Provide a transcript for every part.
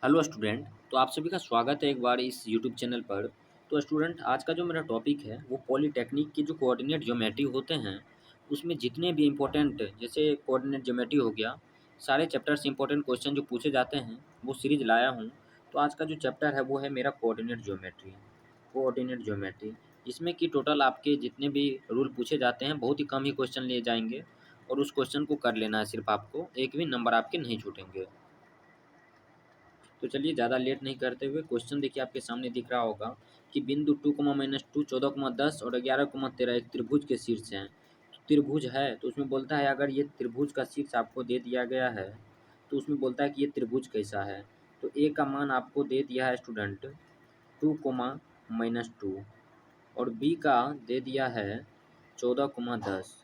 Hello student. तो आप सभी का स्वागत है एक बार इस यूट्यूब चैनल पर। तो स्टूडेंट, आज का जो मेरा टॉपिक है वो पॉलीटेक्निक के जो कोऑर्डिनेट ज्योमेट्री होते हैं उसमें जितने भी इम्पोर्टेंट, जैसे कोऑर्डिनेट ज्योमेट्री हो गया, सारे चैप्टर से इम्पोर्टेंट क्वेश्चन जो पूछे जाते हैं वो सीरीज लाया हूँ। तो आज का जो चैप्टर है वो है मेरा कोऑर्डिनेट ज्योमेट्री। इसमें कि टोटल आपके जितने भी रूल पूछे जाते हैं बहुत ही कम ही क्वेश्चन लिए जाएंगे और उस क्वेश्चन को कर लेना है, सिर्फ आपको एक भी नंबर आपके नहीं छूटेंगे। तो चलिए ज़्यादा लेट नहीं करते हुए क्वेश्चन देखिए, आपके सामने दिख रहा होगा कि बिंदु 2, -2, 14, 10 और 11, 13 एक त्रिभुज के शीर्ष हैं। तो त्रिभुज है तो उसमें बोलता है अगर ये त्रिभुज का शीर्ष आपको दे दिया गया है तो उसमें बोलता है कि ये त्रिभुज कैसा है। तो ए का मान आपको दे दिया है स्टूडेंट 2, -2 और बी का दे दिया है 14, 10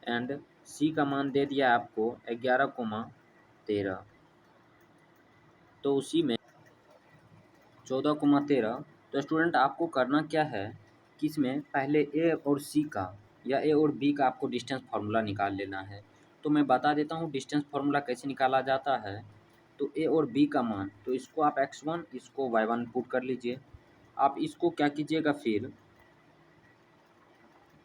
एंड सी का मान दे दिया है आपको 11, 13। तो उसी में 14, 13। तो स्टूडेंट आपको करना क्या है कि इसमें पहले ए और सी का या ए और बी का आपको डिस्टेंस फार्मूला निकाल लेना है। तो मैं बता देता हूँ डिस्टेंस फार्मूला कैसे निकाला जाता है। तो ए और बी का मान, तो इसको आप x1 इसको y1 पुट कर लीजिए। आप इसको क्या कीजिएगा,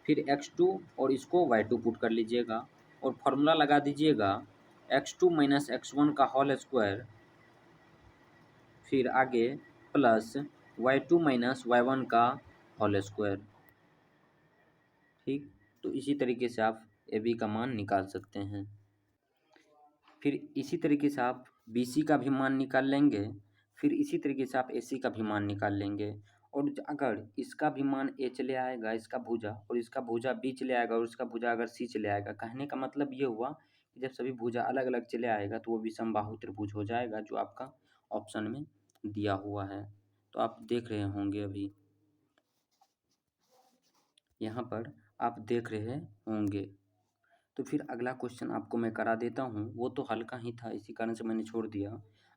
फिर x2 और इसको y2 पुट कर लीजिएगा और फार्मूला लगा दीजिएगा x2 - x1 का होल स्क्वायर, फिर आगे प्लस y2 - y1 का होल स्क्वायर। ठीक, तो इसी तरीके से आप ए बी का मान निकाल सकते हैं। फिर इसी तरीके से आप बी सी का भी मान निकाल लेंगे। फिर इसी तरीके से आप ए सी का भी मान निकाल लेंगे। और अगर इसका भी मान ए चले आएगा, इसका भुजा, और इसका भुजा बी चले आएगा और इसका भुजा अगर सी चले आएगा, कहने का मतलब ये हुआ कि जब सभी भुजा अलग अलग चले आएगा तो वो विषमबाहु त्रिभुज हो जाएगा, जो आपका ऑप्शन में दिया हुआ है। तो आप देख रहे होंगे अभी यहाँ पर आप देख रहे होंगे। तो फिर अगला क्वेश्चन आपको मैं करा देता हूँ, वो तो हल्का ही था इसी कारण से मैंने छोड़ दिया।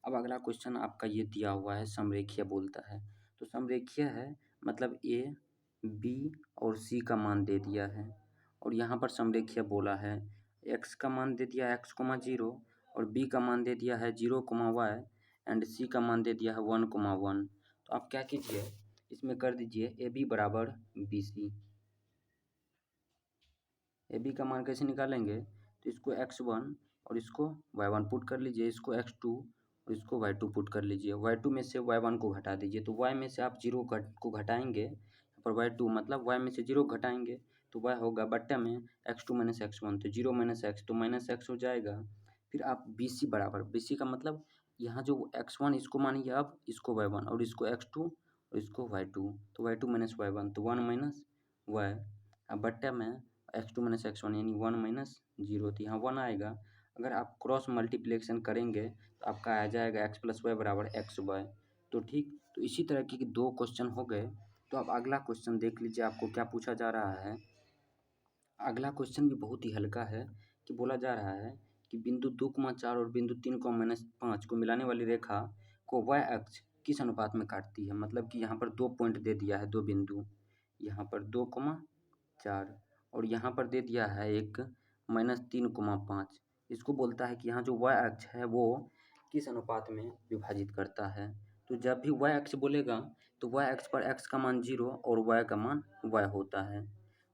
अब अगला क्वेश्चन आपका ये दिया हुआ है, समरेखीय बोलता है। तो समरेखीय है मतलब ए बी और सी का मान दे दिया है और यहाँ पर समरेखीय बोला है। एक्स का मान दे दिया है x, 0 और बी का मान दे दिया है 0, y एंड सी का मान दे दिया है 1, 1। तो आप क्या कीजिए, इसमें कर दीजिए ए बी बराबर बी सी। ए बी का मान कैसे निकालेंगे, तो इसको x1 और इसको y1 पुट कर लीजिए, इसको x2 और इसको y2 पुट कर लीजिए। y2 में से y1 को घटा दीजिए, तो y में से आप 0 को घटाएंगे, यहाँ पर y2 मतलब y में से 0 घटाएंगे तो y होगा बट्टे में x2 - x1, तो 0 - x तो -x हो जाएगा। फिर आप बी सी बराबर, बी सी का मतलब यहाँ जो x1 इसको मानिए, अब इसको y1 और इसको x2 और इसको y2, तो y2 - y1 तो 1 - y, अब बट्टे में x2 - x1 यानी 1 - 0, तो यहाँ 1 आएगा। अगर आप क्रॉस मल्टीप्लिकेशन करेंगे तो आपका आ जाएगा x + y बराबर xy। तो ठीक, तो इसी तरह के 2 क्वेश्चन हो गए। तो अब अगला क्वेश्चन देख लीजिए आपको क्या पूछा जा रहा है। अगला क्वेश्चन भी बहुत ही हल्का है कि बोला जा रहा है कि बिंदु 2, 4 और बिंदु 3, -5 को मिलाने वाली रेखा को y अक्ष किस अनुपात में काटती है। मतलब कि यहाँ पर 2 पॉइंट दे दिया है, 2 बिंदु, यहाँ पर 2, 4 और यहाँ पर दे दिया है एक -3, 5। इसको बोलता है कि यहाँ जो y अक्ष है वो किस अनुपात में विभाजित करता है। तो जब भी y अक्ष बोलेगा तो y अक्ष पर x का मान 0 और y का मान y होता है।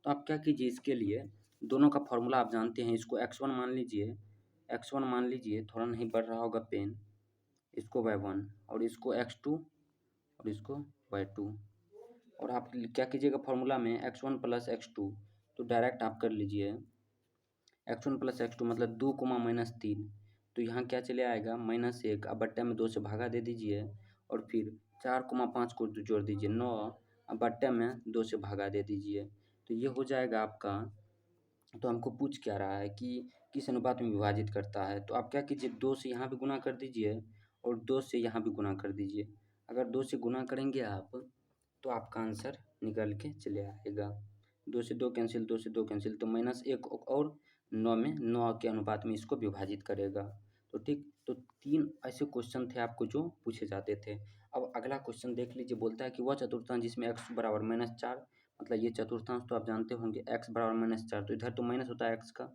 तो आप क्या कीजिए, इसके लिए दोनों का फॉर्मूला आप जानते हैं। इसको x1 मान लीजिए, x1 मान लीजिए, थोड़ा नहीं बढ़ रहा होगा पेन, इसको y1 और इसको x2 और इसको y2। और आप क्या कीजिएगा, फॉर्मूला में x1 + x2 तो डायरेक्ट आप कर लीजिए। x1 + x2 मतलब 2, -3, तो यहाँ क्या चले आएगा -1, अब बट्टे में 2 से भागा दे दीजिए और फिर 4, 5 को जोड़ दीजिए 9, अब बट्टे में 2 से भागा दे दीजिए, तो ये हो जाएगा आपका। तो हमको पूछ क्या रहा है कि किस अनुपात में विभाजित करता है। तो आप क्या कीजिए, 2 से यहाँ भी गुना कर दीजिए और 2 से यहाँ भी गुना कर दीजिए। अगर 2 से गुना करेंगे आप तो आपका आंसर निकल के चले आएगा। 2 से 2 कैंसिल, 2 से 2 कैंसिल, तो -1 और 9 में 9 के अनुपात में इसको विभाजित करेगा। तो ठीक, तो 3 ऐसे क्वेश्चन थे आपको जो पूछे जाते थे। अब अगला क्वेश्चन देख लीजिए, बोलता है कि वह चतुर्थांश जिसमें x बराबर -4, मतलब ये चतुर्थांश तो आप जानते होंगे x बराबर -4, तो इधर तो माइनस होता है x का,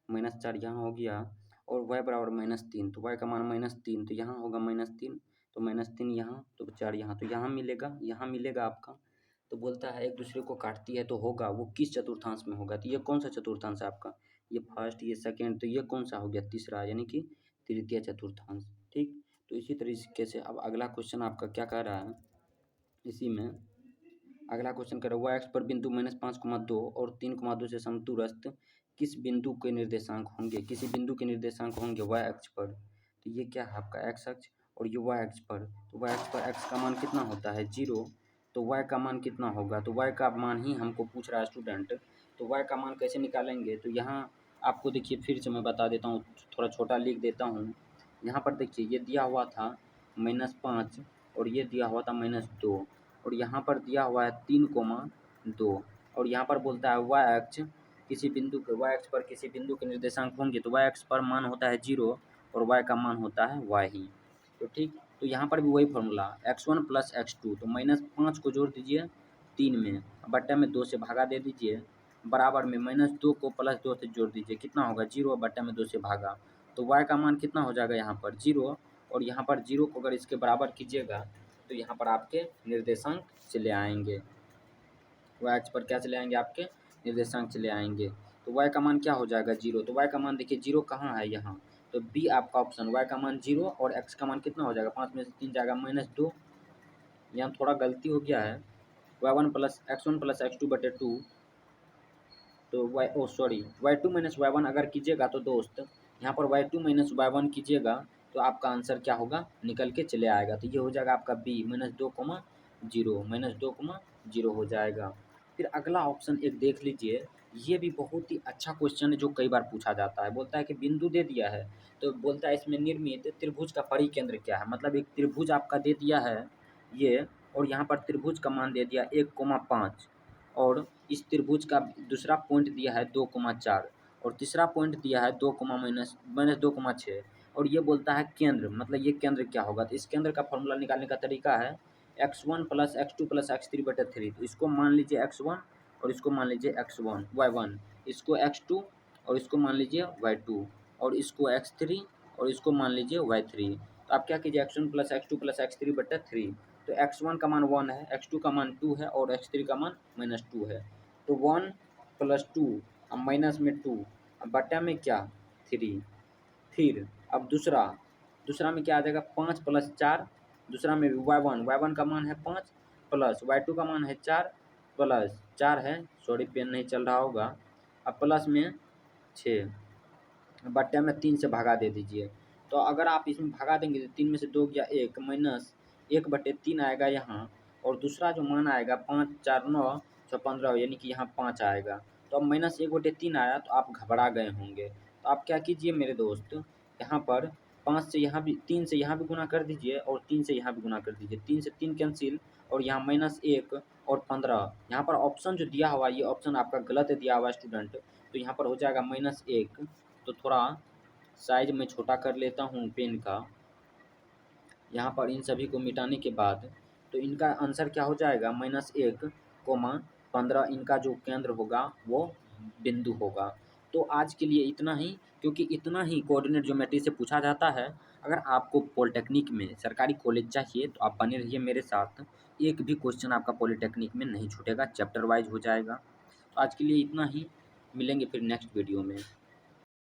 -4 यहाँ हो गया और y बराबर -3, तो y का मान -3, तो यहाँ होगा -3, तो -3 यहाँ, तो 4 यहाँ, तो यहाँ मिलेगा आपका। तो बोलता है एक दूसरे को काटती है तो होगा, वो किस चतुर्थांश में होगा? तो ये कौन सा चतुर्थांश है आपका? ये फर्स्ट, ये सेकंड, तो ये कौन सा हो गया? तीसरा, यानी कि तृतीय चतुर्थांश। ठीक, तो इसी तरीके से अब अगला क्वेश्चन आपका क्या कह रहा है, इसी में अगला क्वेश्चन कह रहा है y अक्ष पर बिंदु -5,2 और 3,2 से समदूरस्थ किस बिंदु के निर्देशांक होंगे? किसी बिंदु के निर्देशांक होंगे y अक्ष पर। तो ये क्या है आपका x अक्ष, और ये y अक्ष पर। तो y अक्ष पर x का मान कितना होता है? 0। तो y का मान कितना होगा? तो y का मान ही हमको पूछ रहा है स्टूडेंट। तो y का मान कैसे निकालेंगे? तो यहाँ आपको देखिए फिर से मैं बता देता हूँ, थोड़ा छोटा लिख देता हूँ। यहाँ पर देखिए ये दिया हुआ था -5 और ये दिया हुआ था -2 और यहाँ पर दिया हुआ है 3,2 और यहाँ पर बोलता है y अक्ष किसी बिंदु के y अक्ष पर किसी बिंदु के निर्देशांक होंगे। तो y अक्ष पर मान होता है 0 और y का मान होता है y ही। तो ठीक, तो यहाँ पर भी वही फॉर्मूला x1 प्लस x2, तो -5 को जोड़ दीजिए 3 में, बट्टे में 2 से भागा दे दीजिए, बराबर में -2 को +2 से जोड़ दीजिए, कितना होगा? 0, बट्टे में 2 से भागा, तो y का मान कितना हो जाएगा यहाँ पर? 0, और यहाँ पर 0 को अगर इसके बराबर कीजिएगा तो यहाँ पर आपके निर्देशांक चले आएंगे। y अक्ष पर क्या चले आएंगे? आपके निर्देशांक चले आएंगे। तो y का मान क्या हो जाएगा? 0। तो y का मान देखिए 0 कहाँ है? यहाँ। तो बी आपका ऑप्शन, y का मान 0 और x का मान कितना हो जाएगा? 5 में से 3 जाएगा -2। यहाँ थोड़ा गलती हो गया है, x1 प्लस x2 बटे 2, तो y2 माइनस y1 अगर कीजिएगा तो दोस्त यहाँ पर y2 माइनस y1 कीजिएगा तो आपका आंसर क्या होगा? निकल के चले आएगा। तो ये हो जाएगा आपका b -2,0 हो जाएगा। फिर अगला ऑप्शन एक देख लीजिए, ये भी बहुत ही अच्छा क्वेश्चन है जो कई बार पूछा जाता है। बोलता है कि बिंदु दे दिया है, तो बोलता है इसमें निर्मित त्रिभुज का परिकेंद्र क्या है? मतलब एक त्रिभुज आपका दे दिया है ये, और यहाँ पर त्रिभुज का मान दे दिया 1,5 और इस त्रिभुज का दूसरा पॉइंट दिया है 2,4 और तीसरा पॉइंट दिया है 2,6 और ये बोलता है केंद्र, मतलब ये केंद्र क्या होगा? तो इस केंद्र का फॉर्मूला निकालने का तरीका है x1 plus x2 plus x3 बटे 3। तो इसको मान लीजिए x1 और इसको मान लीजिए y1, इसको x2 और इसको मान लीजिए y2 और इसको x3 और इसको मान लीजिए y3। तो आप क्या कीजिए x1 plus x2 plus x3 बटे 3। तो x1 का मान 1 है, x2 का मान 2 है और x3 का मान -2 है। तो 1 प्लस 2 अब माइनस में 2 अब बटा में क्या 3। फिर अब दूसरा में क्या आ जाएगा? 5 प्लस 4, दूसरा में y1 का मान है 5 प्लस y2 का मान है 4 प्लस 4 है, सॉरी पेन नहीं चल रहा होगा, अब प्लस में 6 बट्टे में 3 से भागा दे दीजिए। तो अगर आप इसमें भागा देंगे तो 3 में से 2 गया 1 माइनस 1/3 आएगा यहाँ, और दूसरा जो मान आएगा 5 4 9 6 15, यानी कि यहाँ 5 आएगा। तो अब -1/3 आया तो आप घबरा गए होंगे। तो आप क्या कीजिए मेरे दोस्त, यहाँ पर 5 से यहाँ भी 3 से यहाँ भी गुना कर दीजिए और 3 से यहाँ भी गुना कर दीजिए। 3 से 3 कैंसिल और यहाँ -1 और 15। यहाँ पर ऑप्शन जो दिया हुआ है ये ऑप्शन आपका गलत दिया हुआ है स्टूडेंट। तो यहाँ पर हो जाएगा -1। तो थोड़ा साइज में छोटा कर लेता हूँ पेन का। यहाँ पर इन सभी को मिटाने के बाद तो इनका आंसर क्या हो जाएगा? -1,15 इनका जो केंद्र होगा वो बिंदु होगा। तो आज के लिए इतना ही, क्योंकि इतना ही कोऑर्डिनेट ज्योमेट्री से पूछा जाता है। अगर आपको पॉलिटेक्निक में सरकारी कॉलेज चाहिए तो आप बने रहिए मेरे साथ, एक भी क्वेश्चन आपका पॉलिटेक्निक में नहीं छूटेगा, चैप्टर वाइज हो जाएगा। तो आज के लिए इतना ही, मिलेंगे फिर नेक्स्ट वीडियो में।